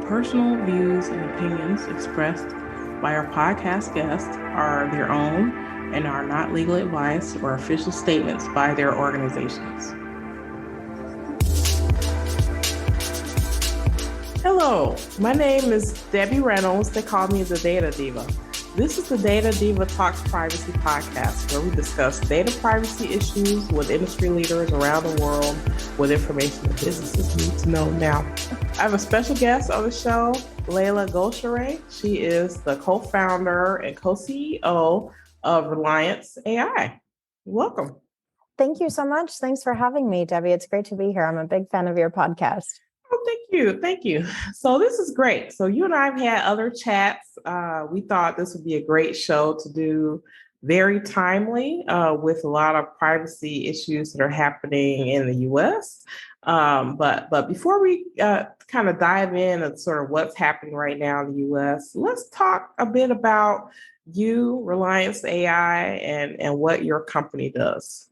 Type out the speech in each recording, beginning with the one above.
personal views and opinions expressed by our podcast guests are their own and are not legal advice or official statements by their organizations. Hello, my name is Debbie Reynolds. They call me the Data Diva. This is the Data Diva Talks Privacy podcast, where we discuss data privacy issues with industry leaders around the world with information that businesses need to know now. I have a special guest on the show, Leila Golchehreh. She is the co-founder and co-CEO of Reynolds AI. Welcome. Thank you so much. Thanks for having me, Debbie. It's great to be here. I'm a big fan of your podcast. Oh, thank you. Thank you. So this is great. So you and I have had other chats. We thought this would be a great show to do, very timely, with a lot of privacy issues that are happening in the U.S. But before we kind of dive in and sort of what's happening right now in the U.S., let's talk a bit about you, Reynolds AI, and what your company does.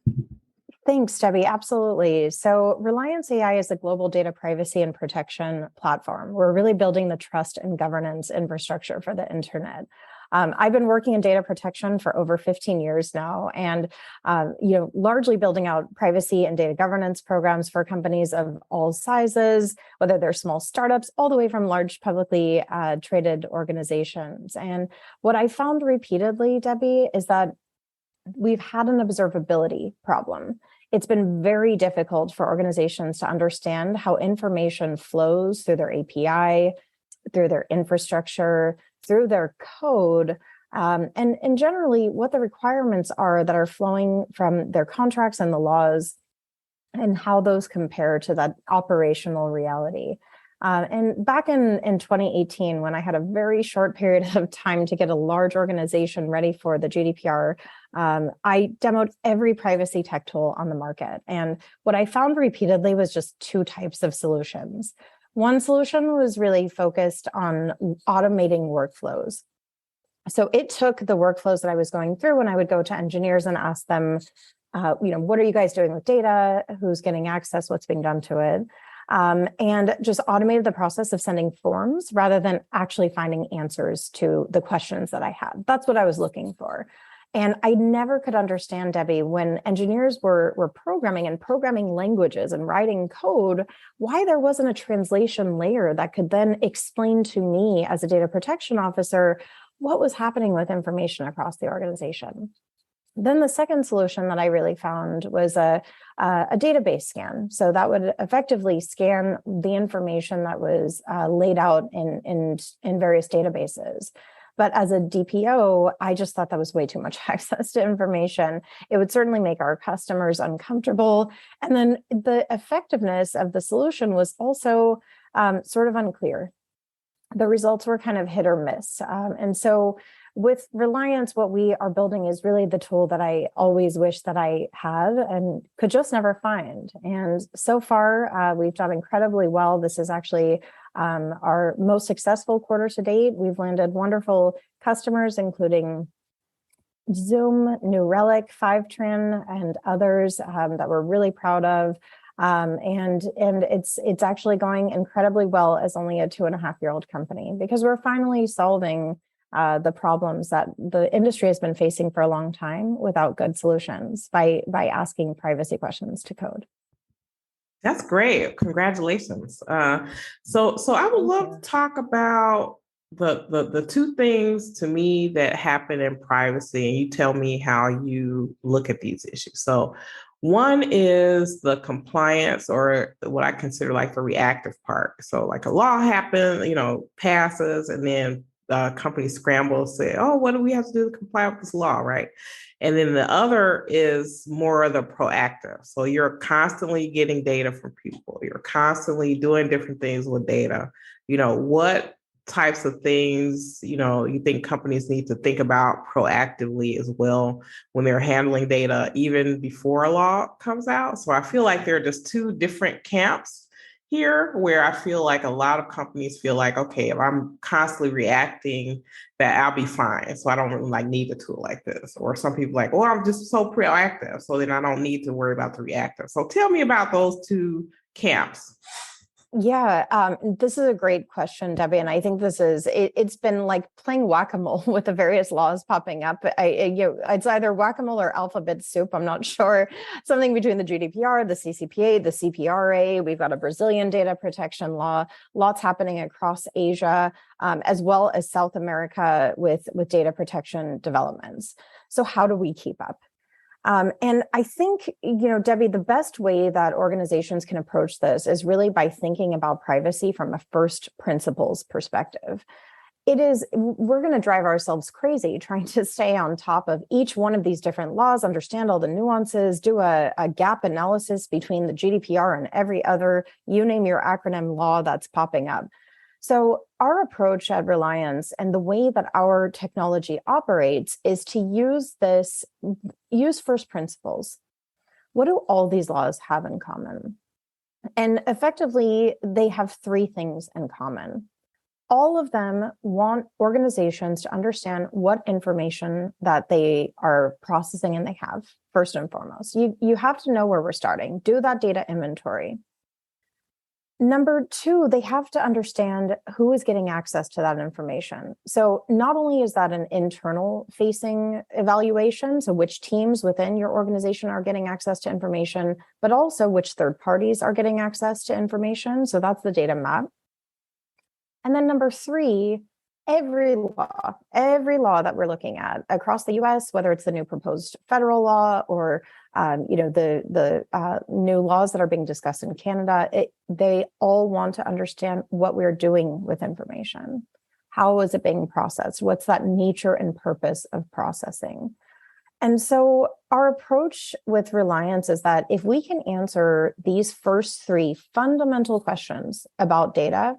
Thanks, Debbie. Absolutely. So Reynolds AI is a global data privacy and protection platform. We're really building the trust and governance infrastructure for the internet. I've been working in data protection for over 15 years now, and largely building out privacy and data governance programs for companies of all sizes, whether they're small startups all the way from large publicly traded organizations. And what I found repeatedly, Debbie, is that we've had an observability problem. It's been very difficult for organizations to understand how information flows through their API, through their infrastructure, through their code, and generally what the requirements are that are flowing from their contracts and the laws, and how those compare to that operational reality. And back in 2018, when I had a very short period of time to get a large organization ready for the GDPR, I demoed every privacy tech tool on the market. And what I found repeatedly was just two types of solutions. One solution was really focused on automating workflows. So it took the workflows that I was going through when I would go to engineers and ask them, what are you guys doing with data? Who's getting access? What's being done to it? And just automated the process of sending forms rather than actually finding answers to the questions that I had. That's what I was looking for. And I never could understand, Debbie, when engineers were programming languages and writing code, why there wasn't a translation layer that could then explain to me as a data protection officer what was happening with information across the organization. Then the second solution that I really found was a database scan. So that would effectively scan the information that was laid out in various databases. But as a DPO, I just thought that was way too much access to information. It would certainly make our customers uncomfortable. And then the effectiveness of the solution was also sort of unclear. The results were kind of hit or miss. And so with Reliance, what we are building is really the tool that I always wish that I had and could just never find. And so far, we've done incredibly well. This is actually our most successful quarter to date. We've landed wonderful customers, including Zoom, New Relic, Fivetran, and others that we're really proud of. And it's actually going incredibly well as only a 2.5-year-old company, because we're finally solving the problems that the industry has been facing for a long time without good solutions by asking privacy questions to code. That's great. Congratulations. So I would love to talk about the two things to me that happen in privacy, and you tell me how you look at these issues. So one is the compliance, or what I consider like the reactive part. So like a law happens, passes, and then companies scramble to say, oh, what do we have to do to comply with this law, right? And then the other is more of the proactive. So you're constantly getting data from people. You're constantly doing different things with data. What types of things, you think companies need to think about proactively as well when they're handling data, even before a law comes out? So I feel like there are just two different camps here, where I feel like a lot of companies feel like, okay, if I'm constantly reacting, that I'll be fine. So I don't really need a tool like this. Or some people like, well, I'm just so proactive, so then I don't need to worry about the reactive. So tell me about those two camps. Yeah, this is a great question, Debbie, and I think it's been like playing whack-a-mole with the various laws popping up. It's either whack-a-mole or alphabet soup. I'm not sure. Something between the GDPR, the CCPA, the CPRA. We've got a Brazilian data protection law. Lots happening across Asia, as well as South America with data protection developments. So how do we keep up? And I think, Debbie, the best way that organizations can approach this is really by thinking about privacy from a first principles perspective. We're going to drive ourselves crazy trying to stay on top of each one of these different laws, understand all the nuances, do a gap analysis between the GDPR and every other, you name your acronym law that's popping up. So our approach at Reliance and the way that our technology operates is to use first principles. What do all these laws have in common? And effectively, they have three things in common. All of them want organizations to understand what information that they are processing and they have, first and foremost. You have to know where we're starting. Do that data inventory. Number two, they have to understand who is getting access to that information. So not only is that an internal facing evaluation, so which teams within your organization are getting access to information, but also which third parties are getting access to information. So that's the data map. And then number three, every law that we're looking at across the US, whether it's the new proposed federal law or the new laws that are being discussed in Canada, they all want to understand what we're doing with information. How is it being processed? What's that nature and purpose of processing? And so our approach with Reliance is that if we can answer these first three fundamental questions about data,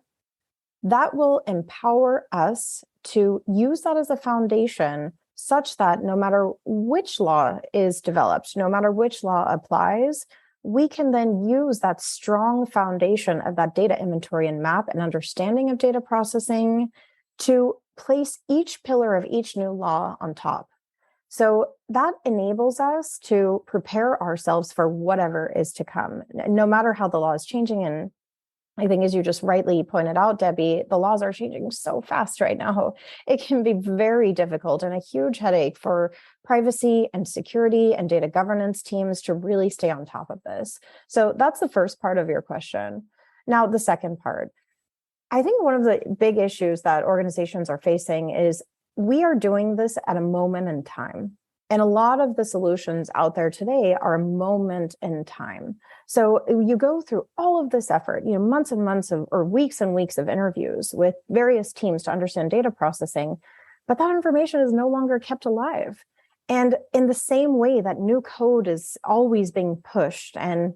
that will empower us to use that as a foundation such that no matter which law is developed, no matter which law applies, we can then use that strong foundation of that data inventory and map and understanding of data processing to place each pillar of each new law on top. So that enables us to prepare ourselves for whatever is to come, no matter how the law is changing. And I think, as you just rightly pointed out, Debbie, the laws are changing so fast right now. It can be very difficult and a huge headache for privacy and security and data governance teams to really stay on top of this. So that's the first part of your question. Now, the second part. I think one of the big issues that organizations are facing is we are doing this at a moment in time. And a lot of the solutions out there today are a moment in time. So you go through all of this effort, months and months or weeks and weeks of interviews with various teams to understand data processing, but that information is no longer kept alive. And in the same way that new code is always being pushed and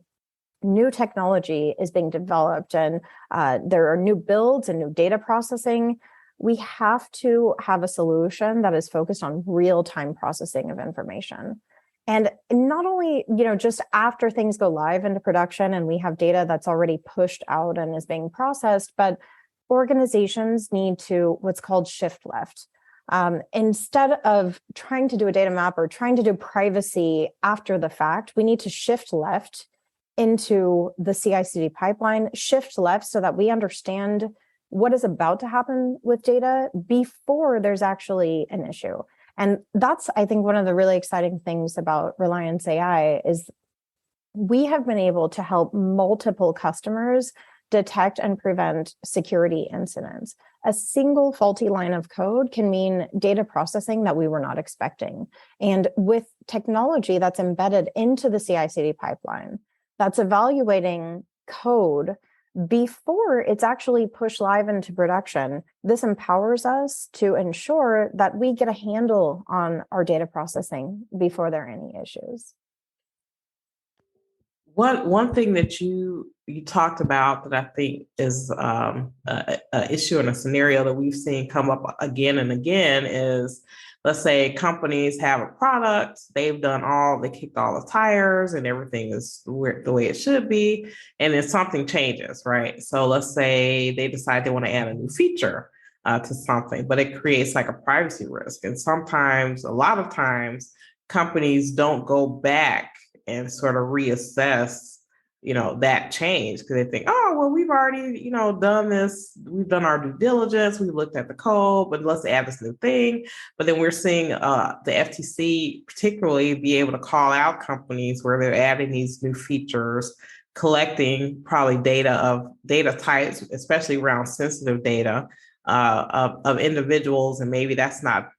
new technology is being developed and there are new builds and new data processing, we have to have a solution that is focused on real-time processing of information. And not only, just after things go live into production and we have data that's already pushed out and is being processed, but organizations need to what's called shift left. Instead of trying to do a data map or trying to do privacy after the fact, we need to shift left into the CI/CD pipeline, shift left so that we understand what is about to happen with data before there's actually an issue. And that's, I think, one of the really exciting things about Reliance AI is we have been able to help multiple customers detect and prevent security incidents. A single faulty line of code can mean data processing that we were not expecting. And with technology that's embedded into the CI/CD pipeline, that's evaluating code before it's actually pushed live into production, this empowers us to ensure that we get a handle on our data processing before there are any issues. One thing that you talked about that I think is an issue and a scenario that we've seen come up again and again is, let's say companies have a product, they kicked all the tires and everything is the way it should be, and then something changes, right? So let's say they decide they want to add a new feature to something, but it creates like a privacy risk. And a lot of times, companies don't go back and sort of reassess that change because they think, oh, well, we've already, done this. We've done our due diligence. We looked at the code, but let's add this new thing. But then we're seeing the FTC particularly be able to call out companies where they're adding these new features, collecting probably data types, especially around sensitive data of individuals, and maybe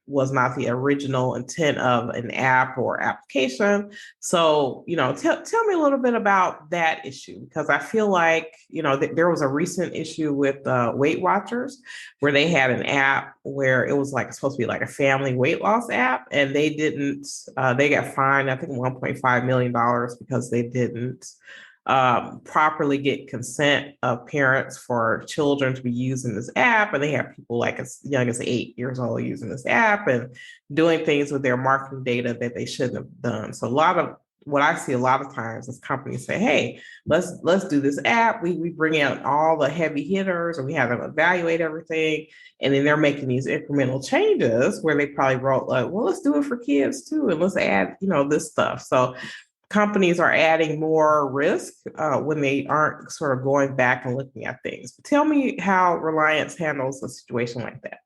was not the original intent of an app or application. So, tell me a little bit about that issue, because I feel like, there was a recent issue with Weight Watchers where they had an app where it was supposed to be like a family weight loss app, and they didn't, they got fined, I think $1.5 million because they didn't properly get consent of parents for children to be using this app. And they have people as young as 8 years old using this app and doing things with their marketing data that they shouldn't have done. So what I see a lot of times is companies say, hey, let's do this app. We bring out all the heavy hitters and we have them evaluate everything. And then they're making these incremental changes where they probably wrote well, let's do it for kids too. And let's add, this stuff. So companies are adding more risk when they aren't sort of going back and looking at things. But tell me how Reliance handles a situation like that.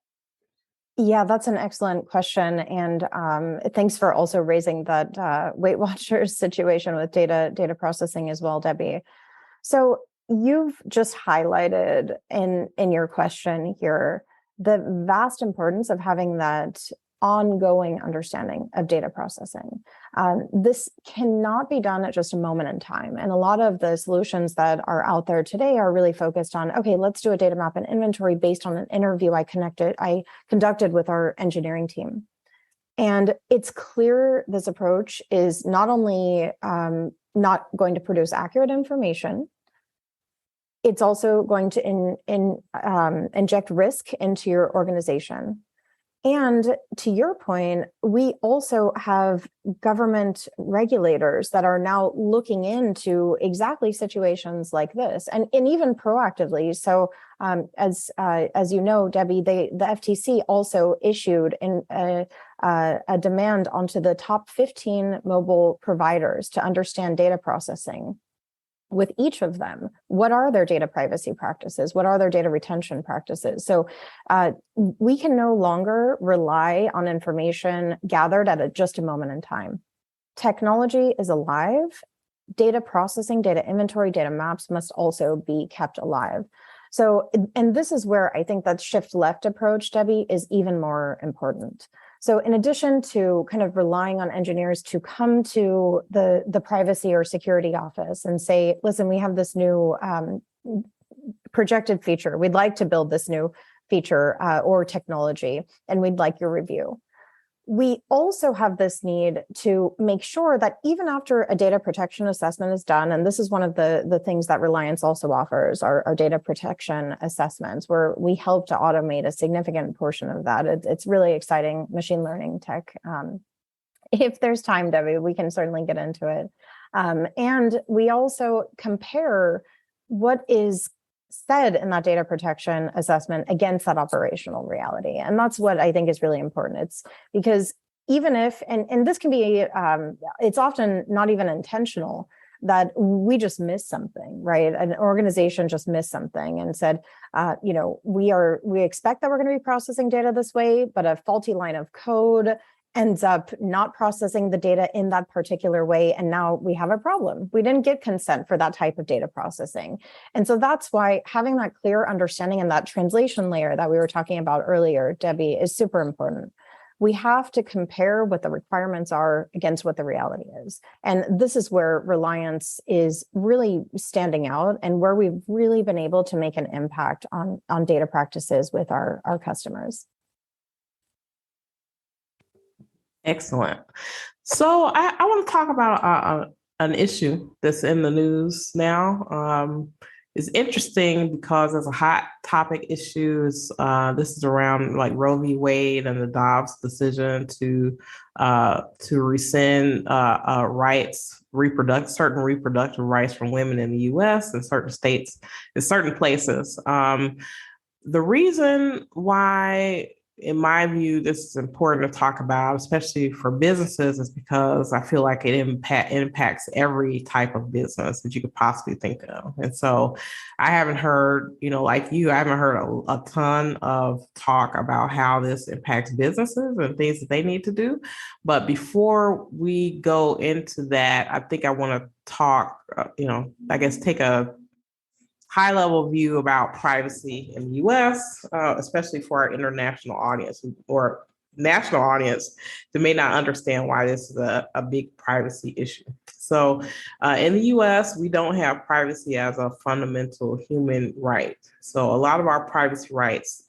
Yeah, that's an excellent question. And thanks for also raising that Weight Watchers situation with data processing as well, Debbie. So you've just highlighted in your question here the vast importance of having that ongoing understanding of data processing. This cannot be done at just a moment in time. And a lot of the solutions that are out there today are really focused on, okay, let's do a data map and inventory based on an interview I conducted with our engineering team. And it's clear this approach is not only not going to produce accurate information, it's also going to inject risk into your organization. And to your point, we also have government regulators that are now looking into exactly situations like this, and even proactively. So, as you know, Debbie, the FTC also issued a demand onto the top 15 mobile providers to understand data processing. With each of them, what are their data privacy practices? What are their data retention practices? So we can no longer rely on information gathered at just a moment in time. Technology is alive. Data processing, data inventory, data maps must also be kept alive. So, and this is where I think that shift left approach, Debbie, is even more important. So in addition to kind of relying on engineers to come to the privacy or security office and say, listen, we have this new projected feature. We'd like to build this new feature or technology, and we'd like your review. We also have this need to make sure that even after a data protection assessment is done, and this is one of the things that Reliance also offers, our data protection assessments, where we help to automate a significant portion of that. It's really exciting machine learning tech. If there's time, Debbie, we can certainly get into it. And we also compare what is said in that data protection assessment against that operational reality. And that's what I think is really important. It's because even if, and this can be, it's often not even intentional, that we just missed something, right? An organization just missed something and said, we expect that we're going to be processing data this way, but a faulty line of code ends up not processing the data in that particular way. And now we have a problem. We didn't get consent for that type of data processing. And so that's why having that clear understanding and that translation layer that we were talking about earlier, Debbie, is super important. We have to compare what the requirements are against what the reality is. And this is where Reliance is really standing out and where we've really been able to make an impact on data practices with our customers. Excellent. So I want to talk about an issue that's in the news now. It's interesting because it's a hot topic issue. This is around like Roe v. Wade and the Dobbs decision to rescind certain reproductive rights from women in the U.S. and certain states, in certain places. The reason why in my view, this is important to talk about, especially for businesses, is because I feel like it impacts every type of business that you could possibly think of. And so I haven't heard, like you, I haven't heard a ton of talk about how this impacts businesses and things that they need to do. But before we go into that, I think I want to talk, I guess take a high level view about privacy in the US, especially for our international audience or national audience that may not understand why this is a big privacy issue. So in the US, we don't have privacy as a fundamental human right. So a lot of our privacy rights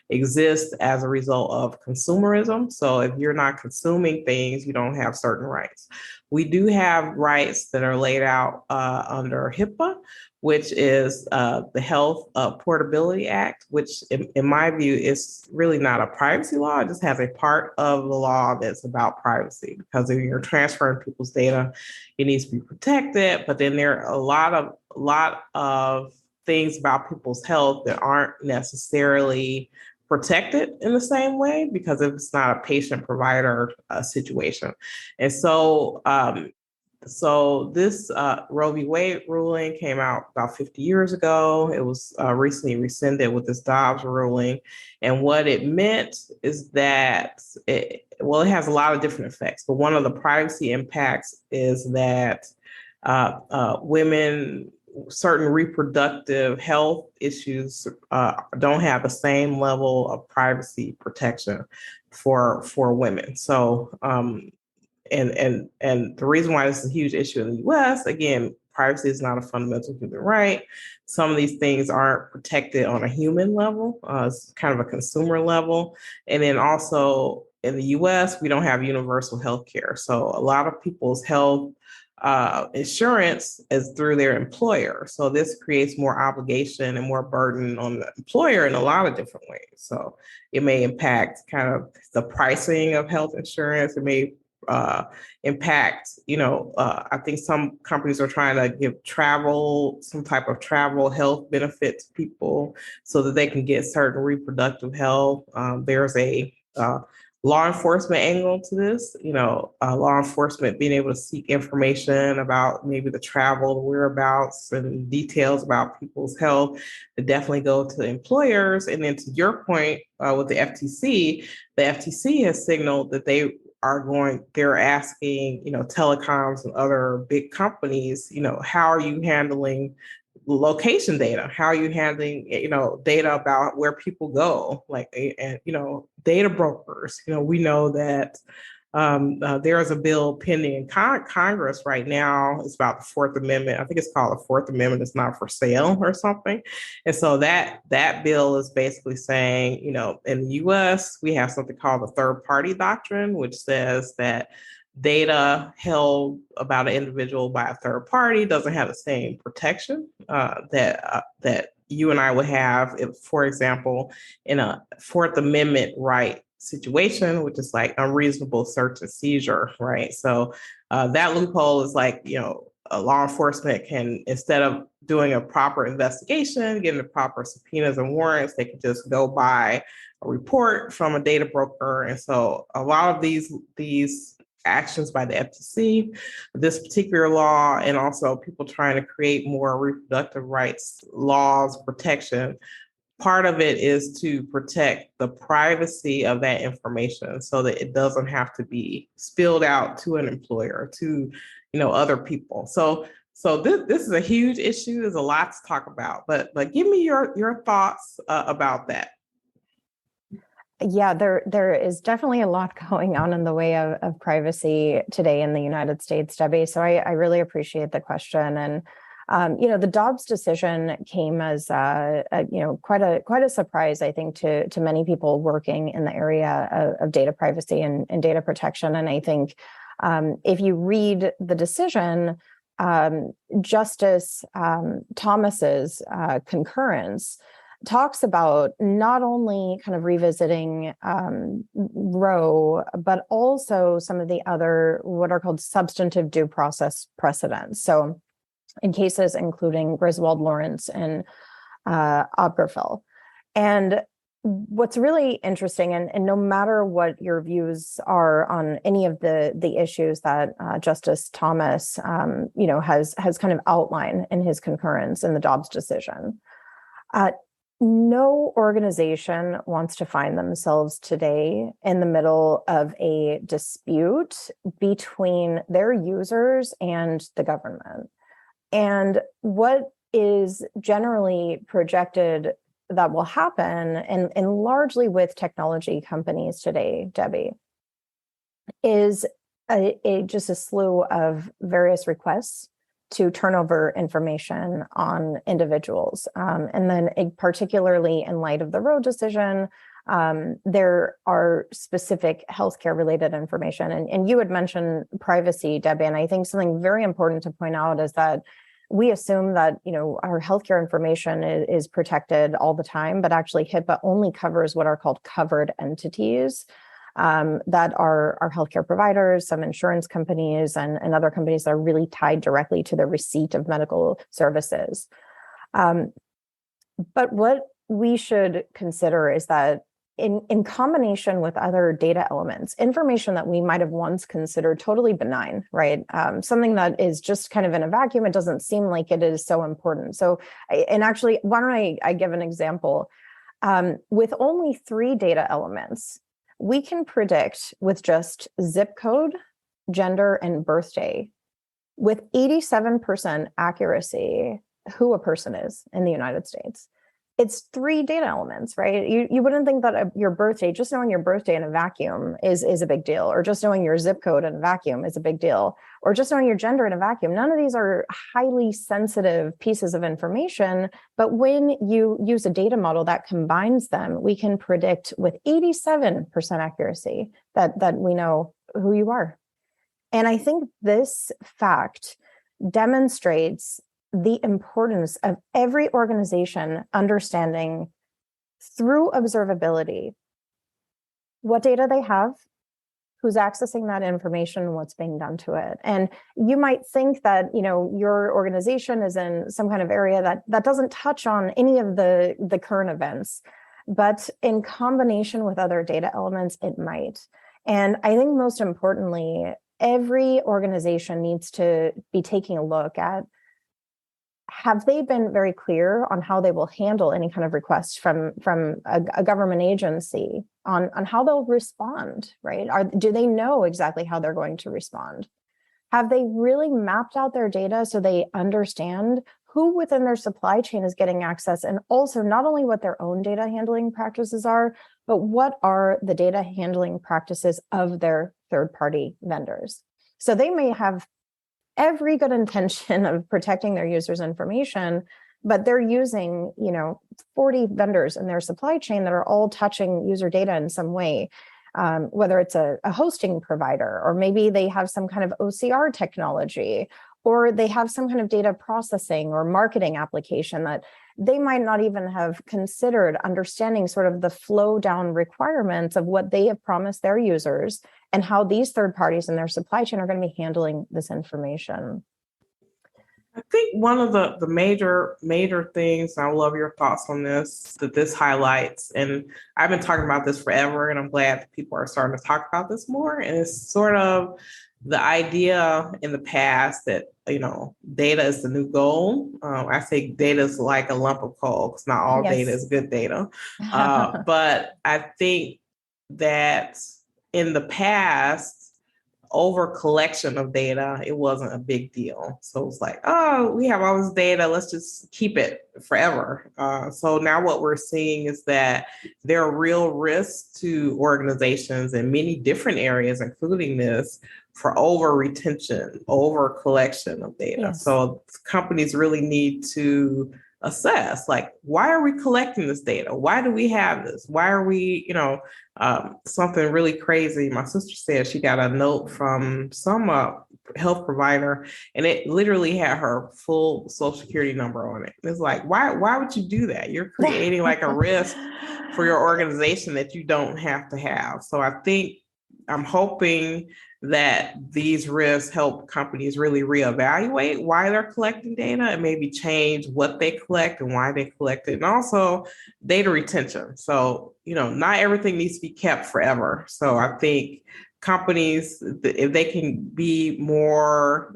exist as a result of consumerism. So if you're not consuming things, you don't have certain rights. We do have rights that are laid out under HIPAA, which is the Health Portability Act, which in my view is really not a privacy law. It just has a part of the law that's about privacy, because if you're transferring people's data, it needs to be protected. But then there are a lot of things about people's health that aren't necessarily protected in the same way, because if it's not a patient provider situation. And so this Roe v. Wade ruling came out about 50 years ago. It was recently rescinded with this Dobbs ruling. And what it meant is that, it has a lot of different effects, but one of the privacy impacts is that women, certain reproductive health issues don't have the same level of privacy protection for women. So and the reason why this is a huge issue in the US, again, privacy is not a fundamental human right. Some of these things aren't protected on a human level. It's kind of a consumer level. And then also in the US, we don't have universal health care. So a lot of people's health insurance is through their employer. So this creates more obligation and more burden on the employer in a lot of different ways. So it may impact kind of the pricing of health insurance. It may impact, I think some companies are trying to give some type of travel health benefit to people so that they can get certain reproductive health. There's a law enforcement angle to this, law enforcement being able to seek information about maybe the travel, the whereabouts, and details about people's health to definitely go to the employers. And then to your point with the FTC has signaled that they're asking, telecoms and other big companies, how are you handling location data? How are you handling, data about where people go? And data brokers. We know that there is a bill pending in Congress right now. It's about the Fourth Amendment. I think it's called the Fourth Amendment. It's not for sale or something. And so that bill is basically saying, in the U.S., we have something called the third party doctrine, which says that data held about an individual by a third party doesn't have the same protection that you and I would have if, for example, in a Fourth Amendment right situation, which is like unreasonable search and seizure, right? So that loophole is like, a law enforcement can, instead of doing a proper investigation, getting the proper subpoenas and warrants, they can just go by a report from a data broker. And so a lot of these actions by the FTC, this particular law, and also people trying to create more reproductive rights laws protection, part of it is to protect the privacy of that information so that it doesn't have to be spilled out to an employer, to other people. So this is a huge issue. There's a lot to talk about, but give me your thoughts about that. Yeah, there is definitely a lot going on in the way of privacy today in the United States, Debbie. So I really appreciate the question. And the Dobbs decision came as quite a surprise, I think, to many people working in the area of data privacy and data protection. And I think if you read the decision, Justice Thomas's concurrence talks about not only kind of revisiting Roe, but also some of the other what are called substantive due process precedents. So in cases including Griswold, Lawrence, and Obergefell. And What's really interesting, and no matter what your views are on any of the issues that Justice Thomas, has kind of outlined in his concurrence in the Dobbs decision, no organization wants to find themselves today in the middle of a dispute between their users and the government. And what is generally projected that will happen, and largely with technology companies today, Debbie, is just a slew of various requests to turn over information on individuals. And then particularly in light of the Roe decision, there are specific healthcare related information. And you had mentioned privacy, Debbie, and I think something very important to point out is that we assume that, our healthcare information is protected all the time, but actually HIPAA only covers what are called covered entities. That are healthcare providers, some insurance companies, and other companies that are really tied directly to the receipt of medical services. But what we should consider is that in combination with other data elements, information that we might have once considered totally benign, right? Something that is just kind of in a vacuum, it doesn't seem like it is so important. So, and actually, why don't I give an example? With only 3 data elements, we can predict with just zip code, gender, and birthday with 87% accuracy who a person is in the United States. It's 3 data elements, right? You wouldn't think that your birthday, just knowing your birthday in a vacuum is a big deal, or just knowing your zip code in a vacuum is a big deal, or just knowing your gender in a vacuum. None of these are highly sensitive pieces of information, but when you use a data model that combines them, we can predict with 87% accuracy that we know who you are. And I think this fact demonstrates the importance of every organization understanding through observability what data they have, who's accessing that information, and what's being done to it. And you might think that, your organization is in some kind of area that doesn't touch on any of the current events, but in combination with other data elements, it might. And I think most importantly, every organization needs to be taking a look at, have they been very clear on how they will handle any kind of request from a government agency on how they'll respond, right? Do they know exactly how they're going to respond? Have they really mapped out their data so they understand who within their supply chain is getting access, and also not only what their own data handling practices are, but what are the data handling practices of their third-party vendors? So they may have every good intention of protecting their users' information, but they're using, 40 vendors in their supply chain that are all touching user data in some way, whether it's a hosting provider, or maybe they have some kind of OCR technology, or they have some kind of data processing or marketing application that they might not even have considered understanding sort of the flow down requirements of what they have promised their users and how these third parties in their supply chain are going to be handling this information. I think one of the major things, and I love your thoughts on this, that this highlights, and I've been talking about this forever, and I'm glad that people are starting to talk about this more, and it's sort of the idea in the past that, data is the new gold. I say data is like a lump of coal, because not all data is good data. But I think that in the past, over collection of data, it wasn't a big deal. So it's like, oh, we have all this data, let's just keep it forever. So now what we're seeing is that there are real risks to organizations in many different areas, including this, for over retention, over collection of data. Yes. So companies really need to assess, like, why are we collecting this data? Why do we have this? Why are we, something really crazy. My sister said she got a note from some health provider, and it literally had her full Social Security number on it. It's like, why would you do that? You're creating like a risk for your organization that you don't have to have. So I'm hoping that these risks help companies really reevaluate why they're collecting data and maybe change what they collect and why they collect it. And also data retention. So, not everything needs to be kept forever. So I think companies, if they can be more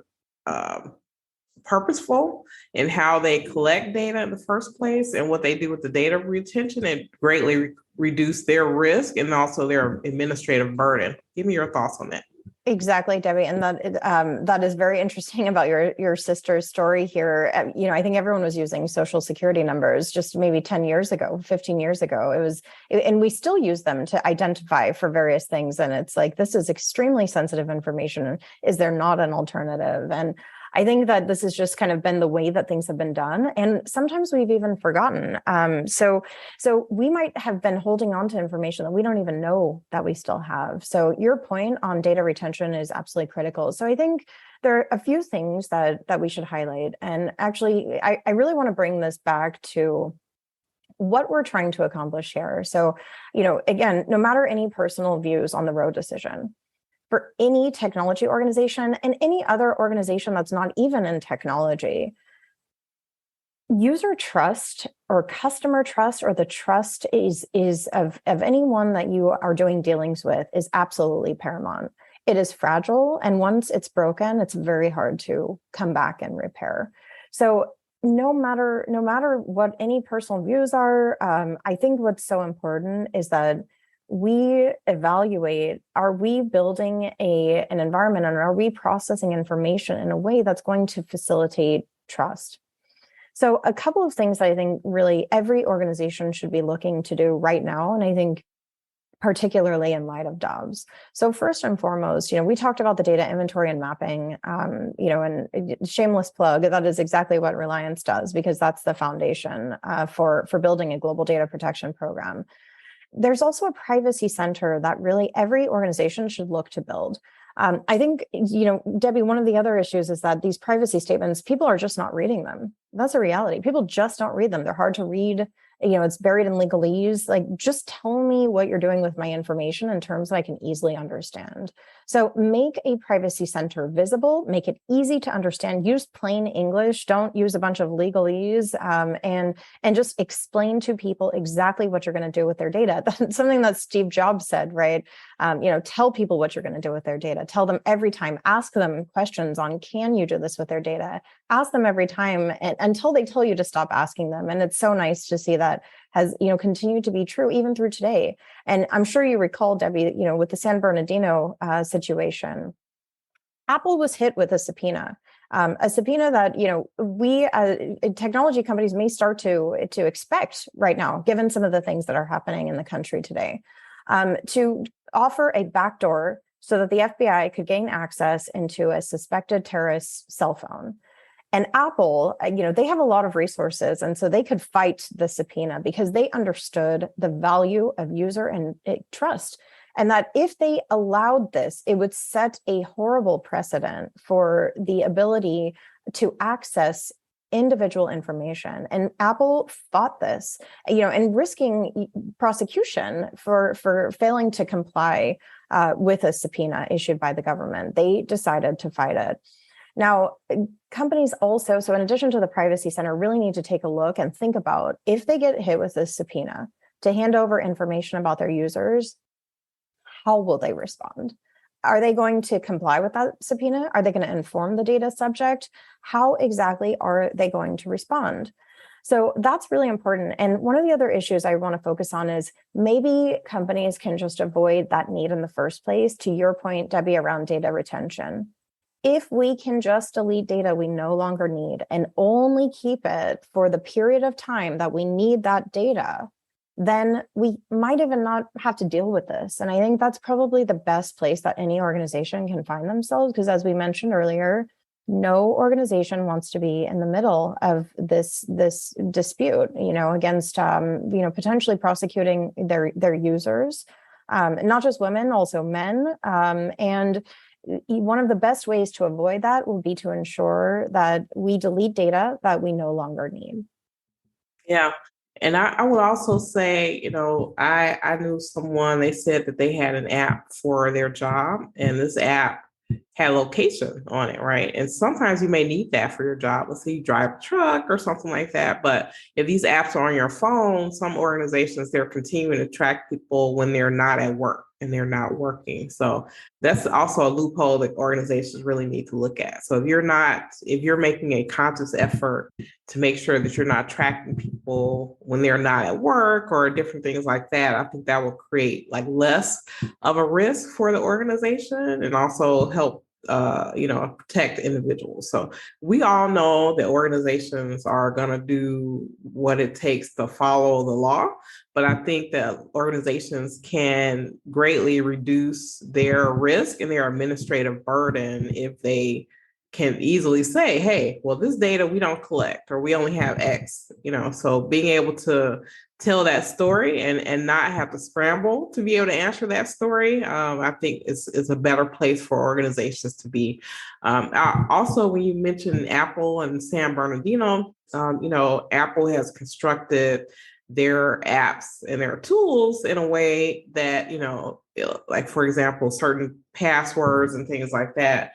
purposeful in how they collect data in the first place and what they do with the data retention, and greatly reduce their risk and also their administrative burden. Give me your thoughts on that. Exactly, Debbie, and that is very interesting about your sister's story here. I think everyone was using social security numbers just maybe 10 years ago, 15 years ago. And we still use them to identify for various things. And it's like, this is extremely sensitive information. Is there not an alternative? And I think that this has just kind of been the way that things have been done. And sometimes we've even forgotten. So we might have been holding on to information that we don't even know that we still have. So your point on data retention is absolutely critical. So I think there are a few things that we should highlight. And actually, I really want to bring this back to what we're trying to accomplish here. So, again, no matter any personal views on the Roe decision, for any technology organization and any other organization that's not even in technology, user trust or customer trust, or the trust is of anyone that you are doing dealings with, is absolutely paramount. It is fragile, and once it's broken, it's very hard to come back and repair. So no matter what any personal views are, I think what's so important is that we evaluate, are we building an environment, and are we processing information in a way that's going to facilitate trust? So a couple of things that I think really every organization should be looking to do right now, and I think particularly in light of Dobbs. So first and foremost, we talked about the data inventory and mapping, and shameless plug, that is exactly what Reliance does, because that's the foundation for building a global data protection program. There's also a privacy center that really every organization should look to build. I think, Debbie, one of the other issues is that these privacy statements, people are just not reading them. That's a reality. People just don't read them. They're hard to read. It's buried in legalese. Like, just tell me what you're doing with my information in terms that I can easily understand. So make a privacy center visible, make it easy to understand, use plain English, don't use a bunch of legalese, and just explain to people exactly what you're going to do with their data. That's something that Steve Jobs said, right? Tell people what you're going to do with their data. Tell them every time, ask them questions on, can you do this with their data? Ask them every time until they tell you to stop asking them. And it's so nice to see that has, continued to be true even through today. And I'm sure you recall, Debbie, with the San Bernardino situation, Apple was hit with a subpoena that, we technology companies may start to expect right now, given some of the things that are happening in the country today, to offer a backdoor so that the FBI could gain access into a suspected terrorist's cell phone. And Apple, they have a lot of resources, and so they could fight the subpoena because they understood the value of user and trust. And that if they allowed this, it would set a horrible precedent for the ability to access individual information. And Apple fought this, and risking prosecution for failing to comply with a subpoena issued by the government. They decided to fight it. Now, companies also, so in addition to the privacy center, really need to take a look and think about, if they get hit with a subpoena to hand over information about their users, how will they respond? Are they going to comply with that subpoena? Are they going to inform the data subject? How exactly are they going to respond? So that's really important. And one of the other issues I want to focus on is maybe companies can just avoid that need in the first place, to your point, Debbie, around data retention. If we can just delete data we no longer need and only keep it for the period of time that we need that data, then we might even not have to deal with this. And I think that's probably the best place that any organization can find themselves, because as we mentioned earlier, no organization wants to be in the middle of this dispute, against, potentially prosecuting their users, not just women, also men, and one of the best ways to avoid that will be to ensure that we delete data that we no longer need. Yeah. And I would also say, I knew someone, they said that they had an app for their job, and this app had location on it, right? And sometimes you may need that for your job. Let's say you drive a truck or something like that. But if these apps are on your phone, some organizations, they're continuing to track people when they're not at work and they're not working. So that's also a loophole that organizations really need to look at. So if you're making a conscious effort to make sure that you're not tracking people when they're not at work or different things like that, I think that will create like less of a risk for the organization and also help protect individuals. So we all know that organizations are going to do what it takes to follow the law, but I think that organizations can greatly reduce their risk and their administrative burden if they can easily say, hey, well, this data we don't collect, or we only have X, so being able to tell that story and not have to scramble to be able to answer that story, I think is a better place for organizations to be. Also, when you mentioned Apple and San Bernardino, Apple has constructed their apps and their tools in a way that, like, for example, certain passwords and things like that,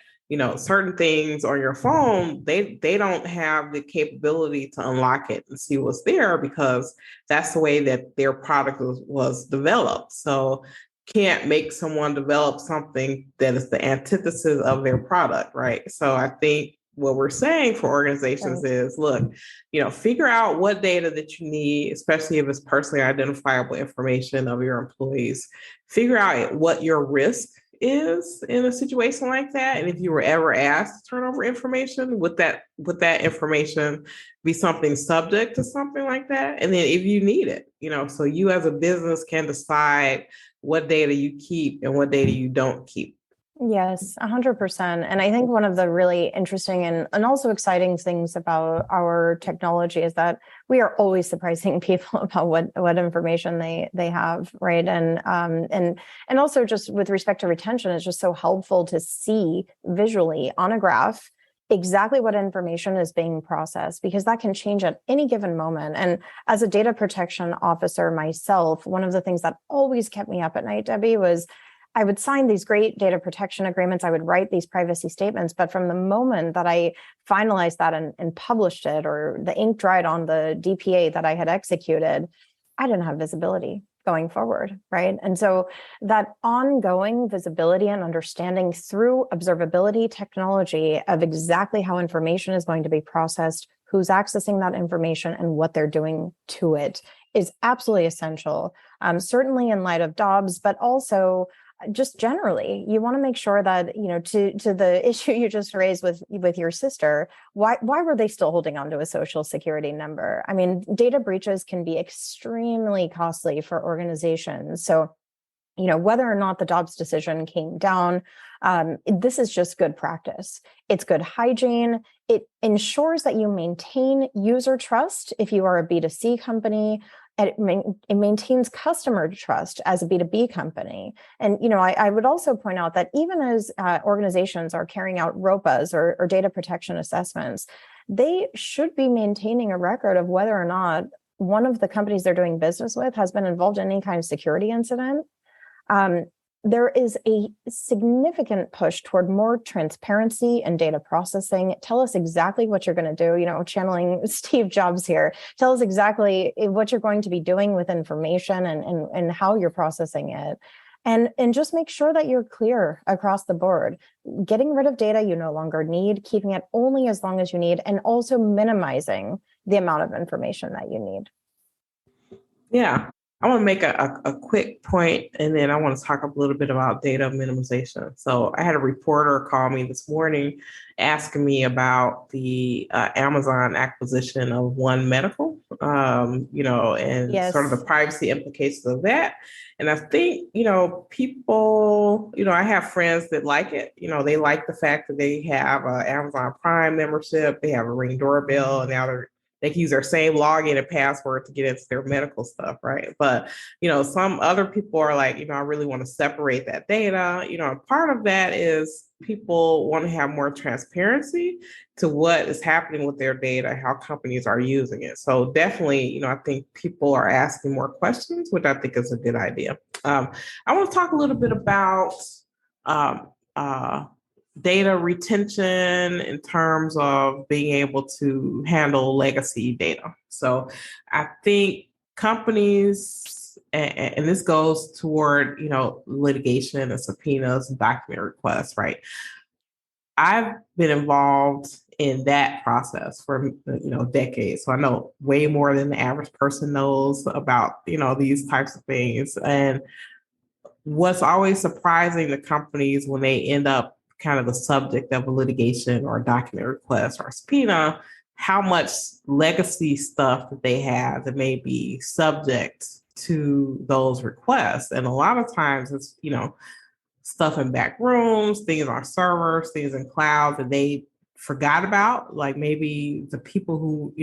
certain things on your phone, they don't have the capability to unlock it and see what's there because that's the way that their product was developed. So can't make someone develop something that is the antithesis of their product, right? So I think what we're saying for organizations is, look, figure out what data that you need, especially if it's personally identifiable information of your employees. Figure out what your risk is in a situation like that. And if you were ever asked to turn over information, would that information be something subject to something like that? And then if you need it, so you as a business can decide what data you keep and what data you don't keep. Yes, 100%. And I think one of the really interesting and also exciting things about our technology is that we are always surprising people about what information they have, right? And also just with respect to retention, it's just so helpful to see visually on a graph exactly what information is being processed, because that can change at any given moment. And as a data protection officer myself, one of the things that always kept me up at night, Debbie, was I would sign these great data protection agreements. I would write these privacy statements. But from the moment that I finalized that and published it, or the ink dried on the DPA that I had executed, I didn't have visibility going forward, right? And so that ongoing visibility and understanding through observability technology of exactly how information is going to be processed, who's accessing that information, and what they're doing to it is absolutely essential. Certainly in light of Dobbs, but also just generally, you want to make sure that, to the issue you just raised with your sister, why were they still holding on to a social security number? I mean, data breaches can be extremely costly for organizations. So, whether or not the Dobbs decision came down, this is just good practice. It's good hygiene. It ensures that you maintain user trust if you are a B2C company. And it maintains customer trust as a B2B company. And, I would also point out that even as organizations are carrying out ROPAs or data protection assessments, they should be maintaining a record of whether or not one of the companies they're doing business with has been involved in any kind of security incident. There is a significant push toward more transparency and data processing. Tell us exactly what you're going to do, channeling Steve Jobs here. Tell us exactly what you're going to be doing with information and how you're processing it. And just make sure that you're clear across the board, getting rid of data you no longer need, keeping it only as long as you need, and also minimizing the amount of information that you need. Yeah. I want to make a quick point, and then I want to talk a little bit about data minimization. So I had a reporter call me this morning asking me about the Amazon acquisition of One Medical, and Yes. sort of the privacy implications of that. And I think, people, I have friends that like it. They like the fact that they have an Amazon Prime membership, they have a Ring doorbell, and now they're they can use their same login and password to get into their medical stuff, right? But, some other people are like, I really want to separate that data. Part of that is people want to have more transparency to what is happening with their data, how companies are using it. So definitely, I think people are asking more questions, which I think is a good idea. I want to talk a little bit about um, data retention in terms of being able to handle legacy data. So I think companies, and this goes toward, litigation and subpoenas and document requests, right? I've been involved in that process for, decades. So I know way more than the average person knows about, these types of things. And what's always surprising to companies when they end up kind of the subject of a litigation or a document request or a subpoena, how much legacy stuff that they have that may be subject to those requests. And a lot of times it's, stuff in back rooms, things on servers, things in clouds that they forgot about. Like maybe the people who,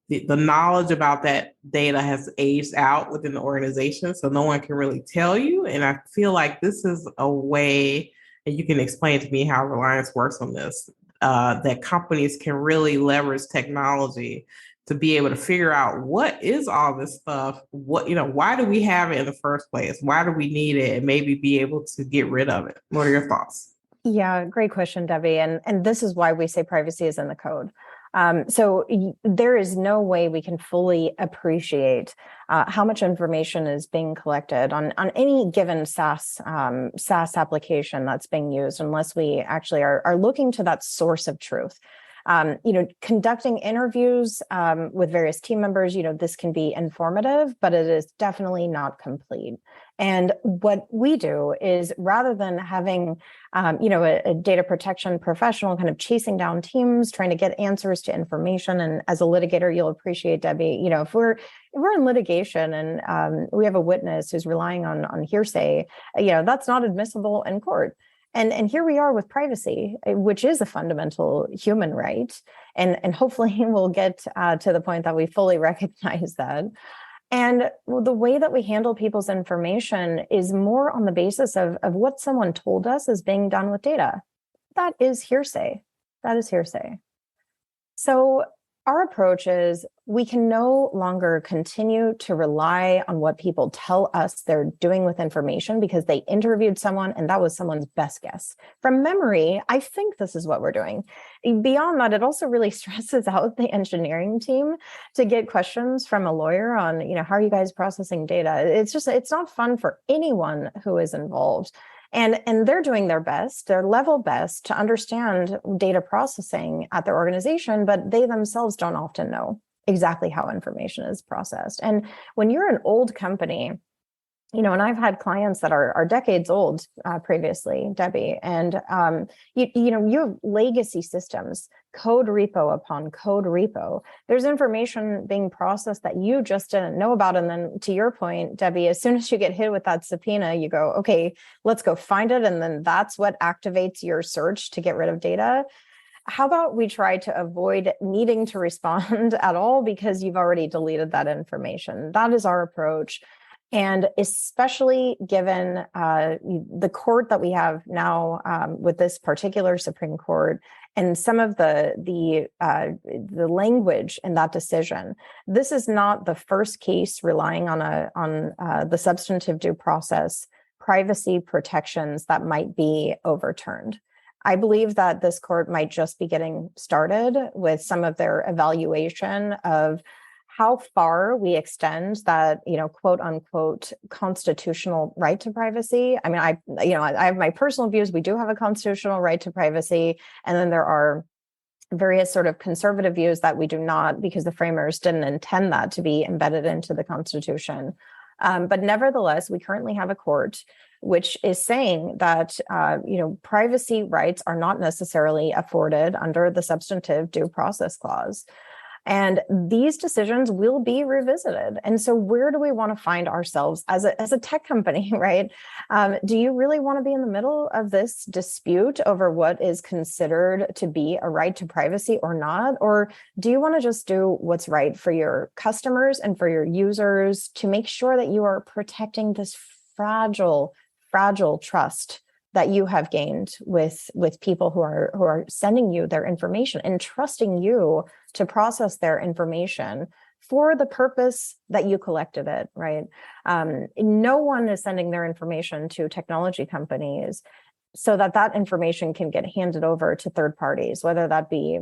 the knowledge about that data has aged out within the organization. So no one can really tell you. And I feel like this is a way, and you can explain to me how Reliance works on this, that companies can really leverage technology to be able to figure out what is all this stuff, why do we have it in the first place? Why do we need it? And maybe be able to get rid of it. What are your thoughts? Yeah, great question, Debbie. And this is why we say privacy is in the code. There is no way we can fully appreciate how much information is being collected on any given SaaS application that's being used, unless we actually are looking to that source of truth. Conducting interviews with various team members, this can be informative, but it is definitely not complete. And what we do is, rather than having, a data protection professional kind of chasing down teams, trying to get answers to information. And as a litigator, you'll appreciate, Debbie, if we're in litigation and we have a witness who's relying on hearsay, that's not admissible in court. And here we are with privacy, which is a fundamental human right. And hopefully we'll get to the point that we fully recognize that. And the way that we handle people's information is more on the basis of what someone told us is being done with data. That is hearsay. That is hearsay. So our approach is, we can no longer continue to rely on what people tell us they're doing with information because they interviewed someone and that was someone's best guess. From memory, I think this is what we're doing. Beyond that, it also really stresses out the engineering team to get questions from a lawyer on, how are you guys processing data? It's not fun for anyone who is involved. And they're doing their best, their level best, to understand data processing at their organization, but they themselves don't often know exactly how information is processed. And when you're an old company, and I've had clients that are decades old previously, Debbie, and you have legacy systems, code repo upon code repo. There's information being processed that you just didn't know about. And then, to your point, Debbie, as soon as you get hit with that subpoena, you go, okay, let's go find it. And then that's what activates your search to get rid of data. How about we try to avoid needing to respond at all because you've already deleted that information? That is our approach. And especially given the court that we have now with this particular Supreme Court and some of the language in that decision, this is not the first case relying on the substantive due process privacy protections that might be overturned. I believe that this court might just be getting started with some of their evaluation of how far we extend that, quote unquote, constitutional right to privacy. I mean, I have my personal views. We do have a constitutional right to privacy. And then there are various sort of conservative views that we do not, because the framers didn't intend that to be embedded into the Constitution. But nevertheless, we currently have a court which is saying that, privacy rights are not necessarily afforded under the substantive due process clause. And these decisions will be revisited. And so where do we want to find ourselves as a tech company, right? Do you really want to be in the middle of this dispute over what is considered to be a right to privacy or not? Or do you want to just do what's right for your customers and for your users to make sure that you are protecting this fragile trust that you have gained with people who are sending you their information and trusting you to process their information for the purpose that you collected it, right? No one is sending their information to technology companies so that information can get handed over to third parties, whether that be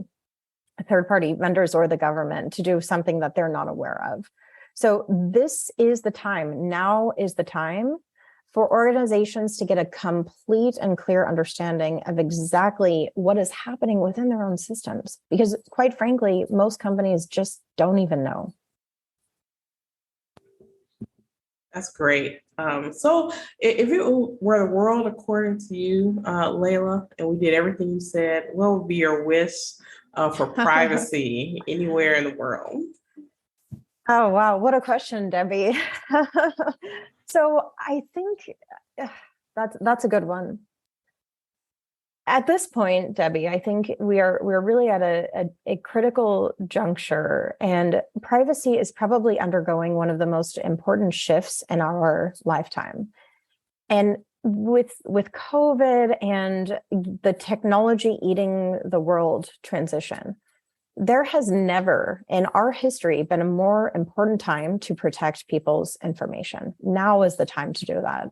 third-party vendors or the government, to do something that they're not aware of. So this is the time. Now is the time for organizations to get a complete and clear understanding of exactly what is happening within their own systems. Because quite frankly, most companies just don't even know. That's great. So if it were the world according to you, Leila, and we did everything you said, what would be your wish for privacy anywhere in the world? Oh, wow. What a question, Debbie. So I think that's a good one. At this point, Debbie, I think we're really at a critical juncture, and privacy is probably undergoing one of the most important shifts in our lifetime. And with COVID and the technology eating the world transition, there has never in our history been a more important time to protect people's information. Now is the time to do that.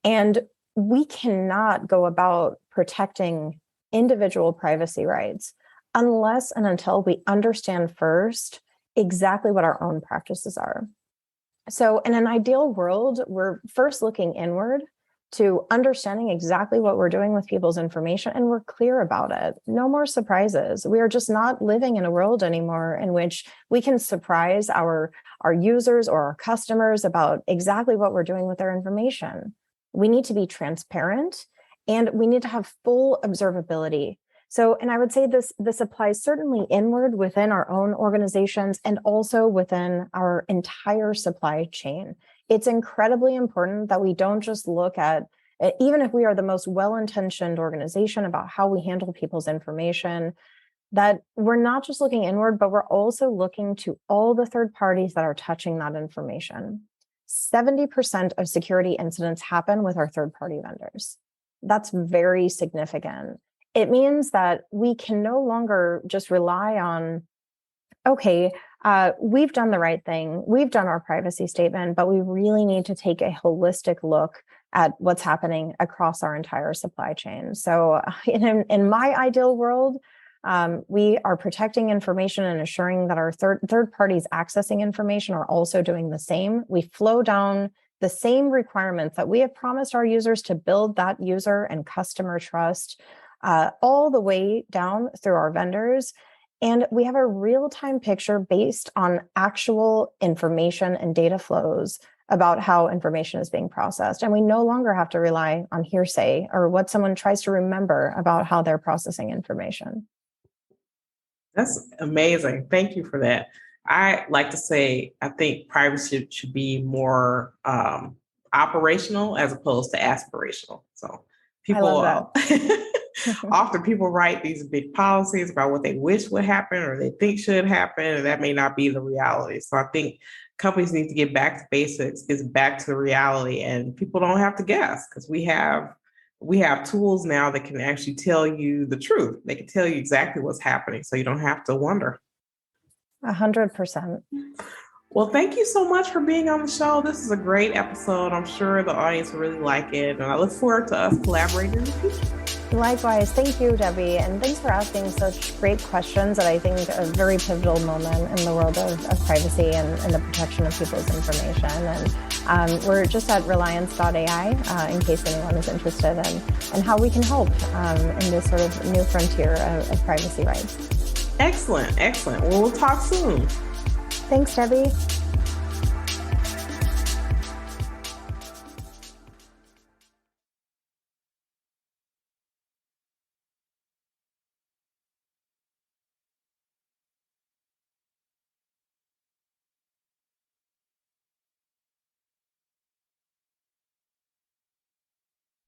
And we cannot go about protecting individual privacy rights unless and until we understand first exactly what our own practices are. So in an ideal world, we're first looking inward to understanding exactly what we're doing with people's information, and we're clear about it. No more surprises. We are just not living in a world anymore in which we can surprise our users or our customers about exactly what we're doing with their information. We need to be transparent, and we need to have full observability. So, and I would say this applies certainly inward within our own organizations and also within our entire supply chain. It's incredibly important that we don't just look at, even if we are the most well-intentioned organization about how we handle people's information, that we're not just looking inward, but we're also looking to all the third parties that are touching that information. 70% of security incidents happen with our third-party vendors. That's very significant. It means that we can no longer just rely on, okay, we've done the right thing, we've done our privacy statement, but we really need to take a holistic look at what's happening across our entire supply chain. So in my ideal world, we are protecting information and assuring that our third parties accessing information are also doing the same. We flow down the same requirements that we have promised our users to build that user and customer trust all the way down through our vendors. And we have a real-time picture based on actual information and data flows about how information is being processed. And we no longer have to rely on hearsay or what someone tries to remember about how they're processing information. That's amazing. Thank you for that. I like to say, I think privacy should be more operational as opposed to aspirational. So people, I love that. often people write these big policies about what they wish would happen or they think should happen, and that may not be the reality. So I think companies need to get back to basics, get back to the reality, and people don't have to guess because we have tools now that can actually tell you the truth. They can tell you exactly what's happening, so you don't have to wonder. 100%. Well, thank you so much for being on the show. This is a great episode. I'm sure the audience will really like it, and I look forward to us collaborating in the future. Likewise. Thank you, Debbie. And thanks for asking such great questions at, I think, a very pivotal moment in the world of privacy and the protection of people's information. And we're just at reliance.ai in case anyone is interested in how we can help in this sort of new frontier of privacy rights. Excellent. Well, we'll talk soon. Thanks, Debbie.